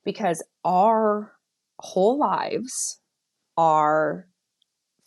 because our whole lives are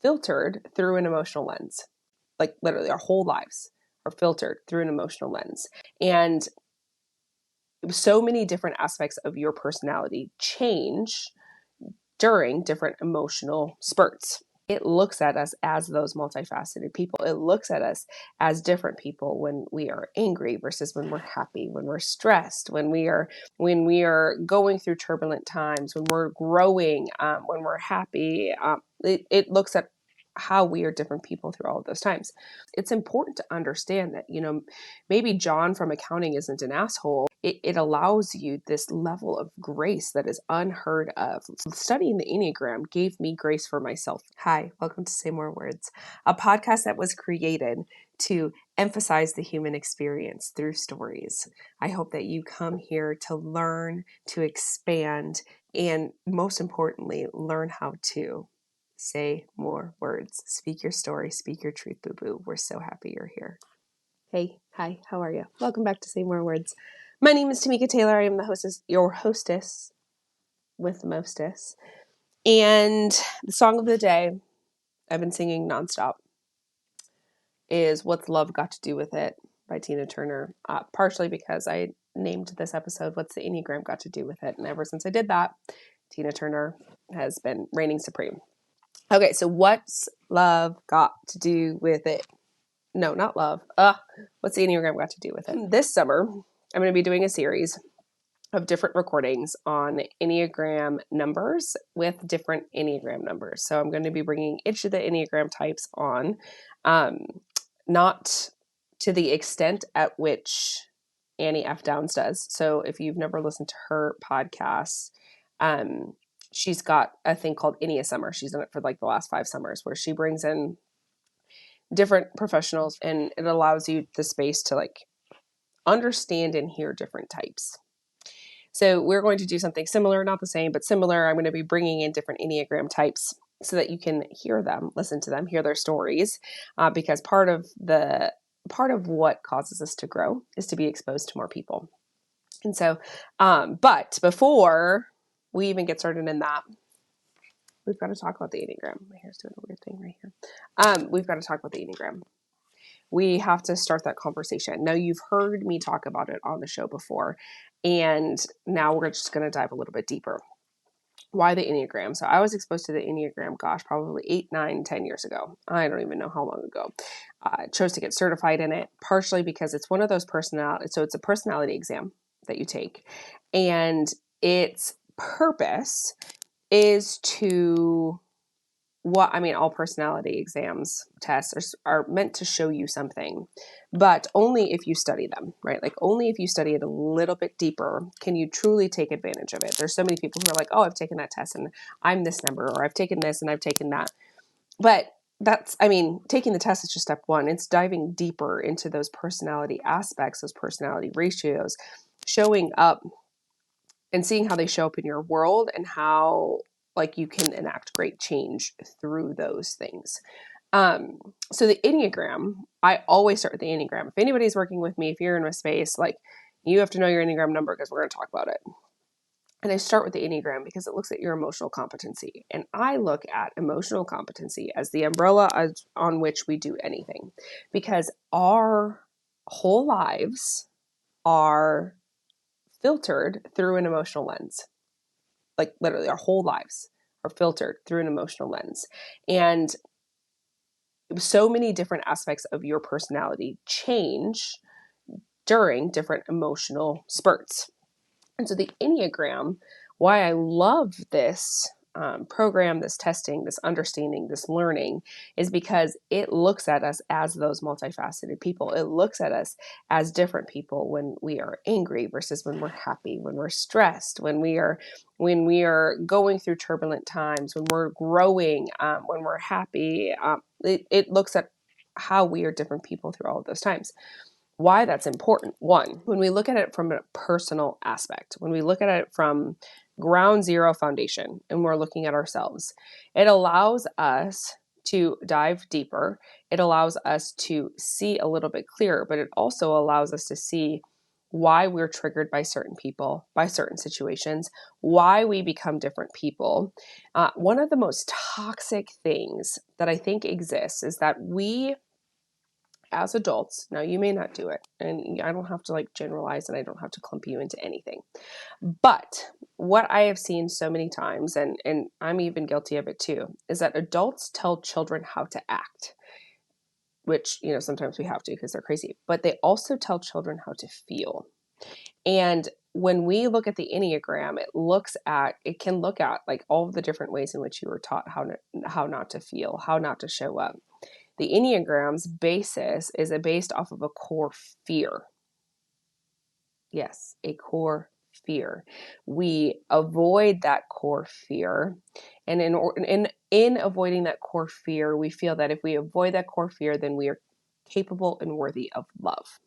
filtered through an emotional lens. Like literally our whole lives are filtered through an emotional lens. And so many different aspects of your personality change during different emotional spurts. It looks at us as those multifaceted people. It looks at us as different people when we are angry versus when we're happy, when we're stressed, when we are going through turbulent times, when we're growing, when we're happy. It looks at how we are different people through all of those times. It's important to understand that, maybe John from accounting isn't an asshole. It allows you this level of grace that is unheard of. Studying the Enneagram gave me grace for myself. Hi, welcome to Say More Words, a podcast that was created to emphasize the human experience through stories. I hope that you come here to learn, to expand, and most importantly, learn how to say more words. Speak your story, speak your truth, boo-boo. We're so happy you're here. Hey, hi, how are you? Welcome back to Say More Words. My name is Tamika Taylor. I am the hostess, your hostess with the mostess. And the song of the day I've been singing nonstop is What's Love Got to Do with It by Tina Turner. Partially because I named this episode What's the Enneagram Got to Do with It? And ever since I did that, Tina Turner has been reigning supreme. Okay, so what's love got to do with it? No, not love. What's the Enneagram got to do with it? This summer, I'm going to be doing a series of different recordings on Enneagram numbers with different Enneagram numbers. So I'm going to be bringing each of the Enneagram types on, not to the extent at which Annie F. Downs does. So if you've never listened to her podcast, she's got a thing called Ennea Summer. She's done it for like the last 5 summers where she brings in different professionals and it allows you the space to like understand and hear different types. So we're going to do something similar, not the same, but similar. I'm going to be bringing in different Enneagram types so that you can hear them, listen to them, hear their stories, because part of what causes us to grow is to be exposed to more people. And so, but before we even get started in that, we've got to talk about the Enneagram. My hair's doing a weird thing right here. We've got to talk about the Enneagram. We have to start that conversation. Now, you've heard me talk about it on the show before, and now we're just going to dive a little bit deeper. Why the Enneagram? So I was exposed to the Enneagram, probably 8, 9, 10 years ago. I don't even know how long ago. I chose to get certified in it, partially because it's one of those so it's a personality exam that you take, and its purpose is to all personality exams, tests are meant to show you something, but only if you study them, right? Like only if you study it a little bit deeper can you truly take advantage of it. There's so many people who are like, oh, I've taken that test and I'm this number, or I've taken this and I've taken that. But taking the test is just step one. It's diving deeper into those personality aspects, those personality ratios, showing up and seeing how they show up in your world and how you can enact great change through those things. So the Enneagram, I always start with the Enneagram. If anybody's working with me, if you're in a space, you have to know your Enneagram number because we're going to talk about it. And I start with the Enneagram because it looks at your emotional competency. And I look at emotional competency as the umbrella on which we do anything, because our whole lives are filtered through an emotional lens. Like literally our whole lives are filtered through an emotional lens. And so many different aspects of your personality change during different emotional spurts. And so the Enneagram, why I love this program, this testing, this understanding, this learning, is because it looks at us as those multifaceted people. It looks at us as different people when we are angry versus when we're happy, when we're stressed, when we are going through turbulent times, when we're growing, when we're happy. It looks at how we are different people through all of those times. Why that's important. One, when we look at it from a personal aspect, when we look at it from ground zero foundation and we're looking at ourselves, it allows us to dive deeper. It allows us to see a little bit clearer, but it also allows us to see why we're triggered by certain people, by certain situations, why we become different people. One of the most toxic things that I think exists is that we, as adults, now you may not do it, and I don't have to like generalize, and I don't have to clump you into anything. But what I have seen so many times, and I'm even guilty of it too, is that adults tell children how to act, which, sometimes we have to because they're crazy, but they also tell children how to feel. And when we look at the Enneagram, it can look at like all of the different ways in which you were taught how not to feel, how not to show up. The Enneagram's basis is based off of a core fear. Yes, a core fear. We avoid that core fear. And in avoiding that core fear, we feel that if we avoid that core fear, then we are capable and worthy of love.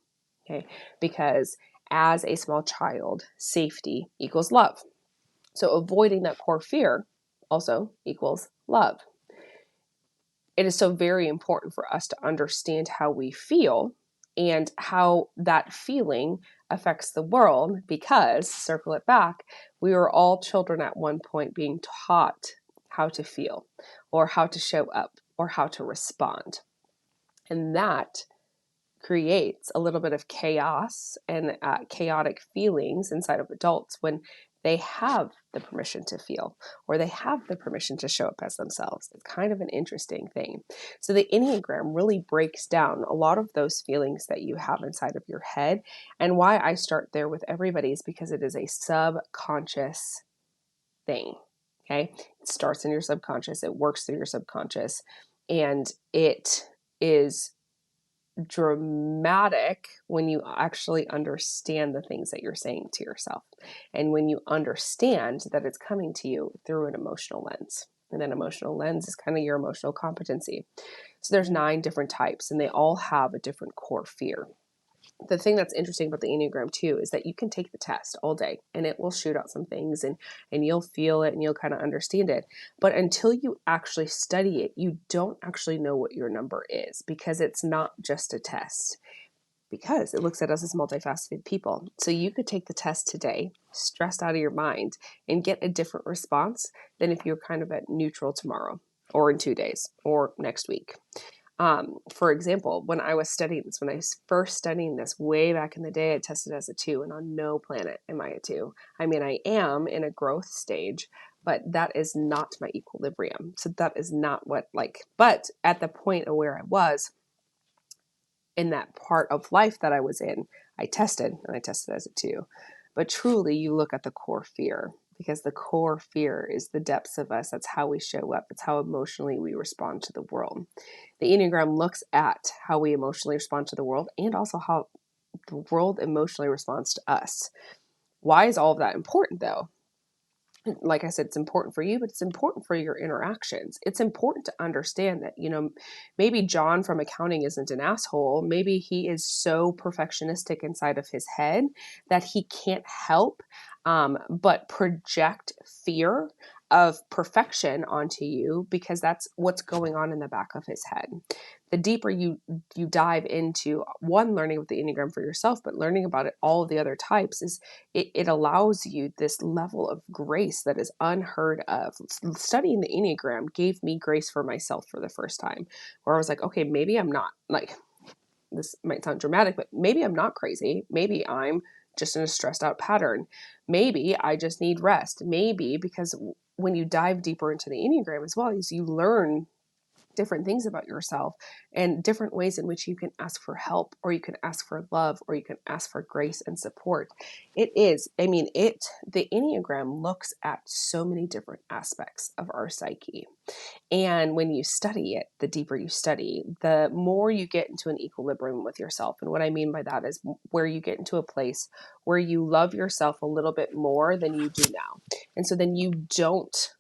Okay? Because as a small child, safety equals love. So avoiding that core fear also equals love. It is so very important for us to understand how we feel and how that feeling affects the world, because, circle it back, we were all children at one point being taught how to feel or how to show up or how to respond. And that creates a little bit of chaos and chaotic feelings inside of adults when they have the permission to feel or they have the permission to show up as themselves. It's kind of an interesting thing. So the Enneagram really breaks down a lot of those feelings that you have inside of your head. And why I start there with everybody is because it is a subconscious thing. Okay. It starts in your subconscious. It works through your subconscious, and it is dramatic when you actually understand the things that you're saying to yourself, and when you understand that it's coming to you through an emotional lens. And an emotional lens is kind of your emotional competency. So there's 9 different types, and they all have a different core fear. The thing that's interesting about the Enneagram too is that you can take the test all day and it will shoot out some things, and you'll feel it and you'll kind of understand it. But until you actually study it, you don't actually know what your number is, because it's not just a test, because it looks at us as multifaceted people. So you could take the test today, stressed out of your mind, and get a different response than if you're kind of at neutral tomorrow or in 2 days or next week. For example, when I was first studying this way back in the day, I tested as a 2, and on no planet am I a 2. I mean, I am in a growth stage, but that is not my equilibrium. So that is not but at the point of where I was in that part of life that I was in, I tested as a 2. But truly, you look at the core fear, because the core fear is the depths of us. That's how we show up. It's how emotionally we respond to the world. The Enneagram looks at how we emotionally respond to the world, and also how the world emotionally responds to us. Why is all of that important, though? Like I said, it's important for you, but it's important for your interactions. It's important to understand that, maybe John from accounting isn't an asshole. Maybe he is so perfectionistic inside of his head that he can't help but project fear of perfection onto you, because that's what's going on in the back of his head. The deeper you dive into learning about the Enneagram for yourself, but learning about it, all of the other types, is it allows you this level of grace that is unheard of. Studying the Enneagram gave me grace for myself for the first time, where I was like, okay, maybe I'm not, like, this might sound dramatic, but maybe I'm not crazy. Maybe I'm just in a stressed out pattern. Maybe I just need rest. Maybe, because when you dive deeper into the Enneagram as well, is you learn different things about yourself and different ways in which you can ask for help, or you can ask for love, or you can ask for grace and support. The Enneagram looks at so many different aspects of our psyche. And when you study it, the deeper you study, the more you get into an equilibrium with yourself. And what I mean by that is where you get into a place where you love yourself a little bit more than you do now. And so then you don't,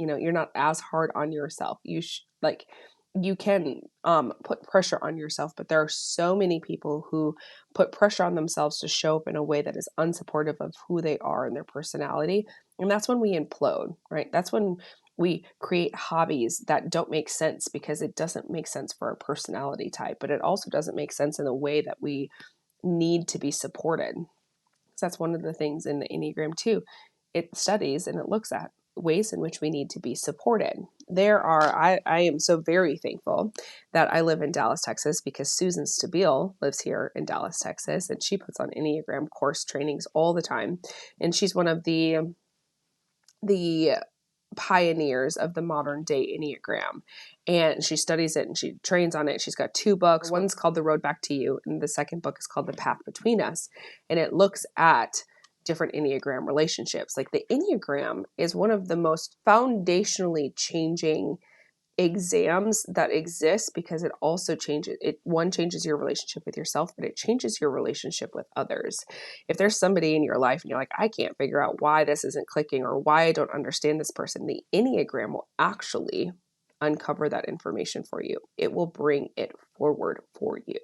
you're not as hard on yourself. You can put pressure on yourself, but there are so many people who put pressure on themselves to show up in a way that is unsupportive of who they are and their personality. And that's when we implode, right? That's when we create hobbies that don't make sense, because it doesn't make sense for our personality type, but it also doesn't make sense in the way that we need to be supported. So that's one of the things in the Enneagram too. It studies and it looks at ways in which we need to be supported. I am so very thankful that I live in Dallas, Texas, because Susan Stabile lives here in Dallas, Texas, and she puts on Enneagram course trainings all the time. And she's one of the pioneers of the modern day Enneagram, and she studies it and she trains on it. She's got 2 books. One's called The Road Back to You, and the second book is called The Path Between Us, and it looks at different Enneagram relationships. Like, the Enneagram is one of the most foundationally changing exams that exist, because it also changes your relationship with yourself, but it changes your relationship with others. If there's somebody in your life and you're like, I can't figure out why this isn't clicking or why I don't understand this person, the Enneagram will actually uncover that information for you. It will bring it forward for you.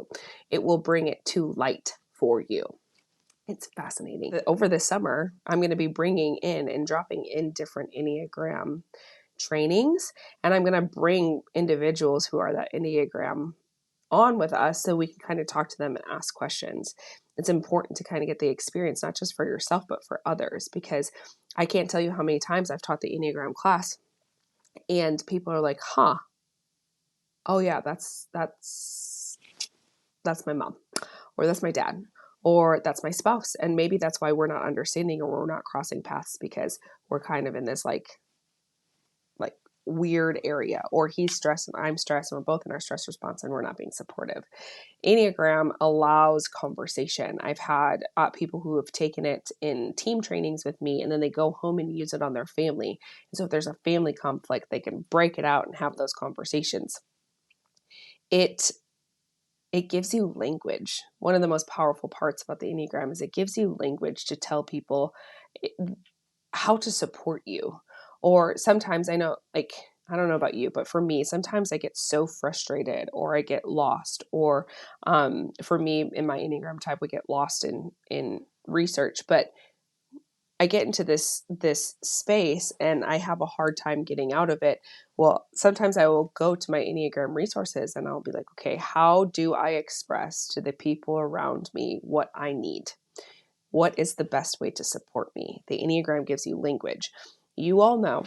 It will bring it to light for you. It's fascinating. Over the summer, I'm going to be bringing in and dropping in different Enneagram trainings, and I'm going to bring individuals who are that Enneagram on with us so we can kind of talk to them and ask questions. It's important to kind of get the experience, not just for yourself, but for others, because I can't tell you how many times I've taught the Enneagram class and people are like, oh yeah, that's my mom, or that's my dad, or that's my spouse. And maybe that's why we're not understanding or we're not crossing paths, because we're kind of in this like weird area, or he's stressed and I'm stressed and we're both in our stress response and we're not being supportive. Enneagram allows conversation. I've had people who have taken it in team trainings with me, and then they go home and use it on their family. And so if there's a family conflict, they can break it out and have those conversations. It gives you language. One of the most powerful parts about the Enneagram is it gives you language to tell people how to support you. Or sometimes I know, like, I don't know about you, but for me, sometimes I get so frustrated or I get lost, or for me in my Enneagram type, we get lost in research, but I get into this space and I have a hard time getting out of it. Well, sometimes I will go to my Enneagram resources and I'll be like, okay, how do I express to the people around me what I need? What is the best way to support me? The Enneagram gives you language. You all know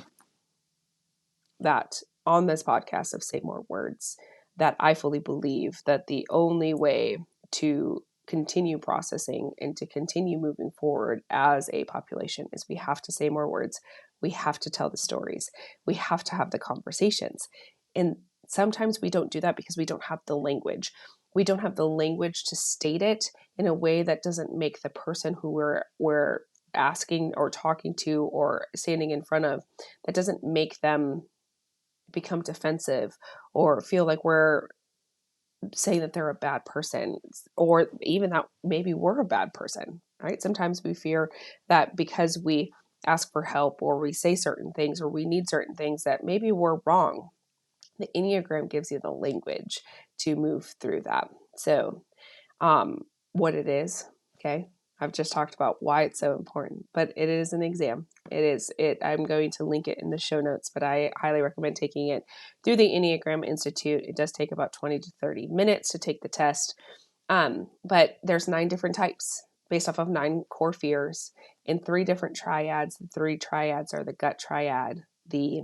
that on this podcast of Say More Words, that I fully believe that the only way to continue processing and to continue moving forward as a population is we have to say more words. We have to tell the stories. We have to have the conversations. And sometimes we don't do that because we don't have the language. We don't have the language to state it in a way that doesn't make the person who we're asking or talking to or standing in front of, that doesn't make them become defensive or feel like we're saying that they're a bad person, or even that maybe we're a bad person, right? Sometimes we fear that because we ask for help or we say certain things or we need certain things that maybe we're wrong. The Enneagram gives you the language to move through that. So what it is, okay? I've just talked about why it's so important, but it is an exam. I'm going to link it in the show notes, but I highly recommend taking it through the Enneagram Institute. It does take about 20 to 30 minutes to take the test. But there's 9 different types based off of 9 core fears in 3 different triads. The 3 triads are the gut triad, the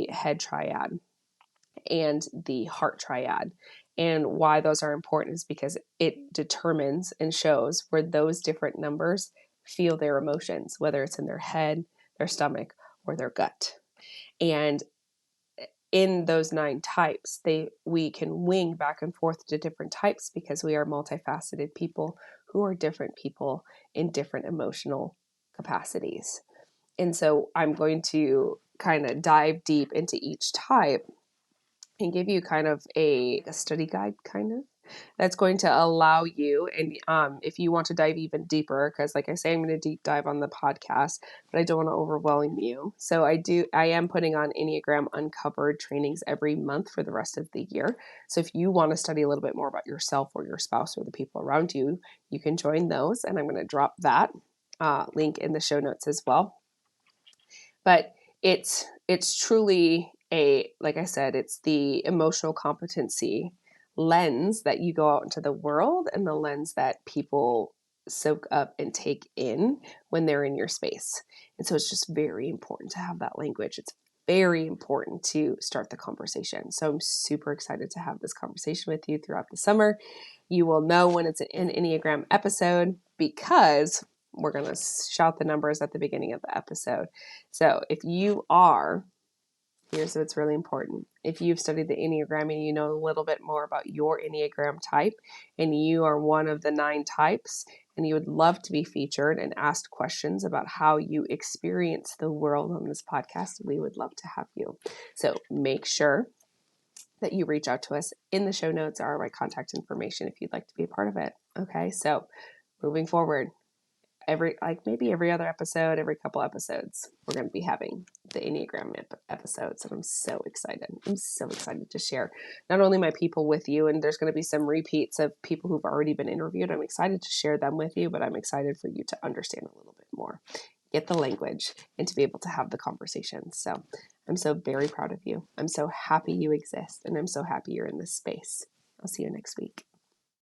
head triad, and the heart triad. And why those are important is because it determines and shows where those different numbers feel their emotions, whether it's in their head, their stomach, or their gut. And in those 9 types, we can wing back and forth to different types because we are multifaceted people who are different people in different emotional capacities. And so I'm going to kind of dive deep into each type and give you kind of a study guide that's going to allow you, and if you want to dive even deeper, because like I say, I'm going to deep dive on the podcast, but I don't want to overwhelm you. So I am putting on Enneagram Uncovered trainings every month for the rest of the year. So if you want to study a little bit more about yourself or your spouse or the people around you, you can join those, and I'm going to drop that link in the show notes as well. But it's truly like I said, it's the emotional competency lens that you go out into the world and the lens that people soak up and take in when they're in your space. And so it's just very important to have that language. It's very important to start the conversation. So I'm super excited to have this conversation with you throughout the summer. You will know when it's an Enneagram episode because we're going to shout the numbers at the beginning of the episode. So if you are, here's what's really important. If you've studied the Enneagram and you know a little bit more about your Enneagram type, and you are one of the 9 types, and you would love to be featured and asked questions about how you experience the world on this podcast, we would love to have you. So make sure that you reach out to us. In the show notes are my contact information if you'd like to be a part of it. Okay, so moving forward, maybe every other episode, every couple episodes, we're going to be having the Enneagram episodes. And I'm so excited. I'm so excited to share not only my people with you, and there's going to be some repeats of people who've already been interviewed. I'm excited to share them with you, but I'm excited for you to understand a little bit more, get the language, and to be able to have the conversation. So I'm so very proud of you. I'm so happy you exist, and I'm so happy you're in this space. I'll see you next week.